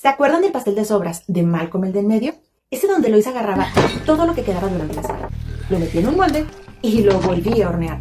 ¿Se acuerdan del pastel de sobras de Malcolm el de en medio? Ese donde Lois agarraba todo lo que quedaba durante la semana, lo metía en un molde y lo volvía a hornear.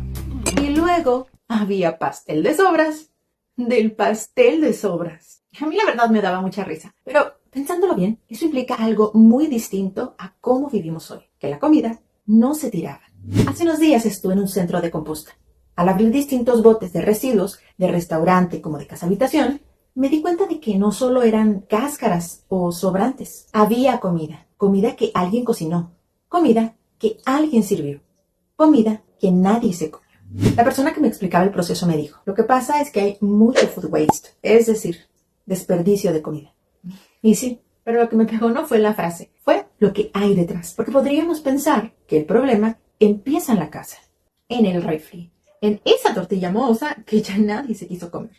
Y luego había pastel de sobras del pastel de sobras. A mí la verdad me daba mucha risa, pero pensándolo bien, eso implica algo muy distinto a cómo vivimos hoy, que la comida no se tiraba. Hace unos días estuve en un centro de composta. Al abrir distintos botes de residuos, de restaurante como de casa habitación, me di cuenta de que no solo eran cáscaras o sobrantes. Había comida. Comida que alguien cocinó. Comida que alguien sirvió. Comida que nadie se comió. La persona que me explicaba el proceso me dijo, lo que pasa es que hay mucho food waste, es decir, desperdicio de comida. Y sí, pero lo que me pegó no fue la frase, fue lo que hay detrás. Porque podríamos pensar que el problema empieza en la casa, en el refri, en esa tortilla mohosa que ya nadie se quiso comer.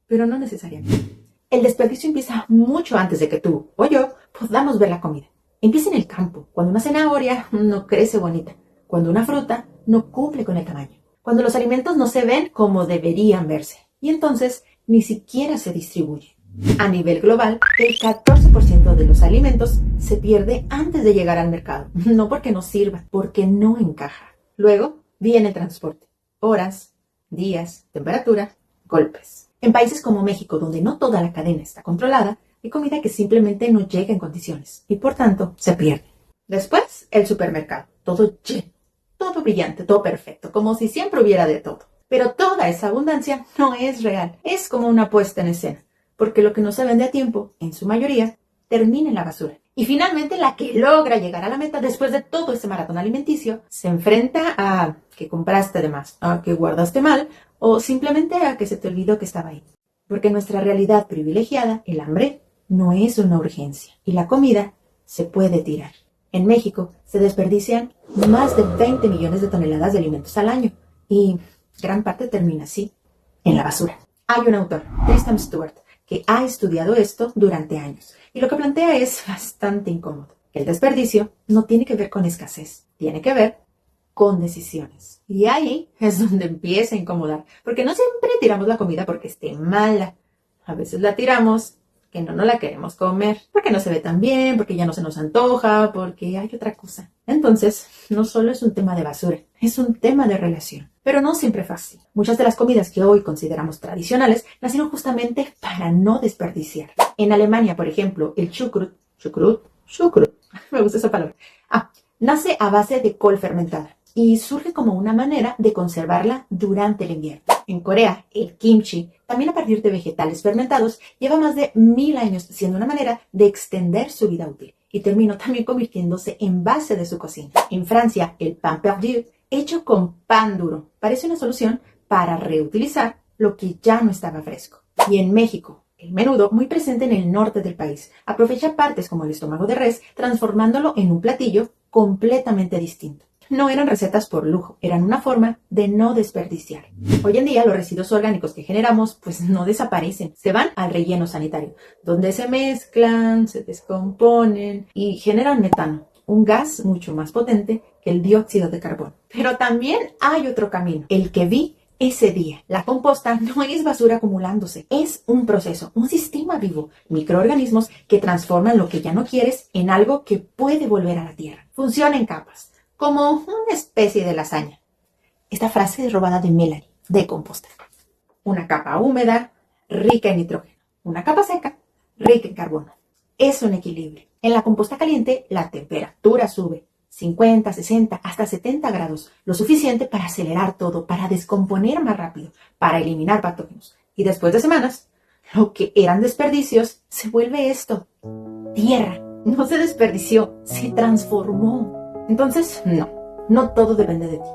Pero no necesariamente. El desperdicio empieza mucho antes de que tú o yo podamos ver la comida. Empieza en el campo, cuando una zanahoria no crece bonita, cuando una fruta no cumple con el tamaño, cuando los alimentos no se ven como deberían verse y entonces ni siquiera se distribuyen. A nivel global, el 14% de los alimentos se pierde antes de llegar al mercado, no porque no sirva, porque no encaja. Luego viene el transporte, horas, días, temperatura, golpes. En países como México, donde no toda la cadena está controlada, hay comida que simplemente no llega en condiciones y por tanto se pierde. Después, el supermercado, todo lleno, todo brillante, todo perfecto, como si siempre hubiera de todo. Pero toda esa abundancia no es real, es como una puesta en escena, porque lo que no se vende a tiempo, en su mayoría, termina en la basura. Y finalmente la que logra llegar a la meta después de todo ese maratón alimenticio se enfrenta a que compraste de más, a que guardaste mal o simplemente a que se te olvidó que estaba ahí. Porque en nuestra realidad privilegiada, el hambre no es una urgencia y la comida se puede tirar. En México se desperdician más de 20 millones de toneladas de alimentos al año y gran parte termina así, en la basura. Hay un autor, Tristan Stewart, que ha estudiado esto durante años y lo que plantea es bastante incómodo. El desperdicio no tiene que ver con escasez, tiene que ver con decisiones. Y ahí es donde empieza a incomodar, porque no siempre tiramos la comida porque esté mala. A veces la tiramos que no la queremos comer, porque no se ve tan bien, porque ya no se nos antoja, porque hay otra cosa. Entonces, no solo es un tema de basura, es un tema de relación. Pero no siempre fue así. Muchas de las comidas que hoy consideramos tradicionales nacieron justamente para no desperdiciar. En Alemania, por ejemplo, el chucrut, me gusta esa palabra, nace a base de col fermentada y surge como una manera de conservarla durante el invierno. En Corea, el kimchi, también a partir de vegetales fermentados, lleva más de 1000 años siendo una manera de extender su vida útil y terminó también convirtiéndose en base de su cocina. En Francia, el pain perdu, hecho con pan duro, parece una solución para reutilizar lo que ya no estaba fresco. Y en México, el menudo, muy presente en el norte del país, aprovecha partes como el estómago de res, transformándolo en un platillo completamente distinto. No eran recetas por lujo, eran una forma de no desperdiciar. Hoy en día los residuos orgánicos que generamos pues no desaparecen, se van al relleno sanitario, donde se mezclan, se descomponen y generan metano, un gas mucho más potente que el dióxido de carbono. Pero también hay otro camino, el que vi ese día. La composta no es basura acumulándose, es un proceso, un sistema vivo, microorganismos que transforman lo que ya no quieres en algo que puede volver a la tierra. Funciona en capas, como una especie de lasaña. Esta frase es robada de Melanie, de composta. Una capa húmeda, rica en nitrógeno. Una capa seca, rica en carbono. Es un equilibrio. En la composta caliente, la temperatura sube 50, 60, hasta 70 grados, lo suficiente para acelerar todo, para descomponer más rápido, para eliminar patógenos. Y después de semanas, lo que eran desperdicios se vuelve esto, tierra. No se desperdició, se transformó. Entonces, no todo depende de ti.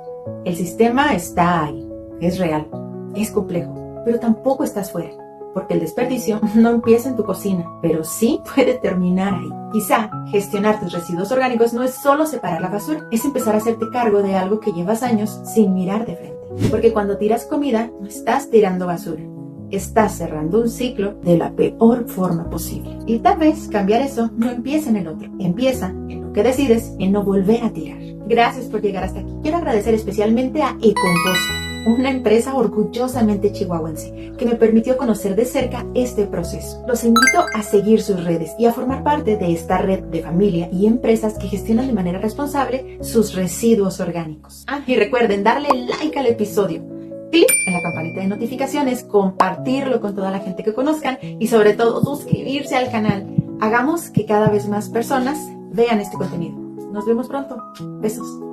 El sistema está ahí, es real, es complejo, pero tampoco estás fuera, porque el desperdicio no empieza en tu cocina, pero sí puede terminar ahí. Quizá gestionar tus residuos orgánicos no es solo separar la basura, es empezar a hacerte cargo de algo que llevas años sin mirar de frente. Porque cuando tiras comida, no estás tirando basura, estás cerrando un ciclo de la peor forma posible. Y tal vez cambiar eso no empieza en el otro, empieza en lo que decides en no volver a tirar. Gracias por llegar hasta aquí. Quiero agradecer especialmente a eComposta, una empresa orgullosamente chihuahuense que me permitió conocer de cerca este proceso. Los invito a seguir sus redes y a formar parte de esta red de familia y empresas que gestionan de manera responsable sus residuos orgánicos. Y recuerden darle like al episodio, clic en la campanita de notificaciones, compartirlo con toda la gente que conozcan y sobre todo suscribirse al canal. Hagamos que cada vez más personas vean este contenido. Nos vemos pronto. Besos.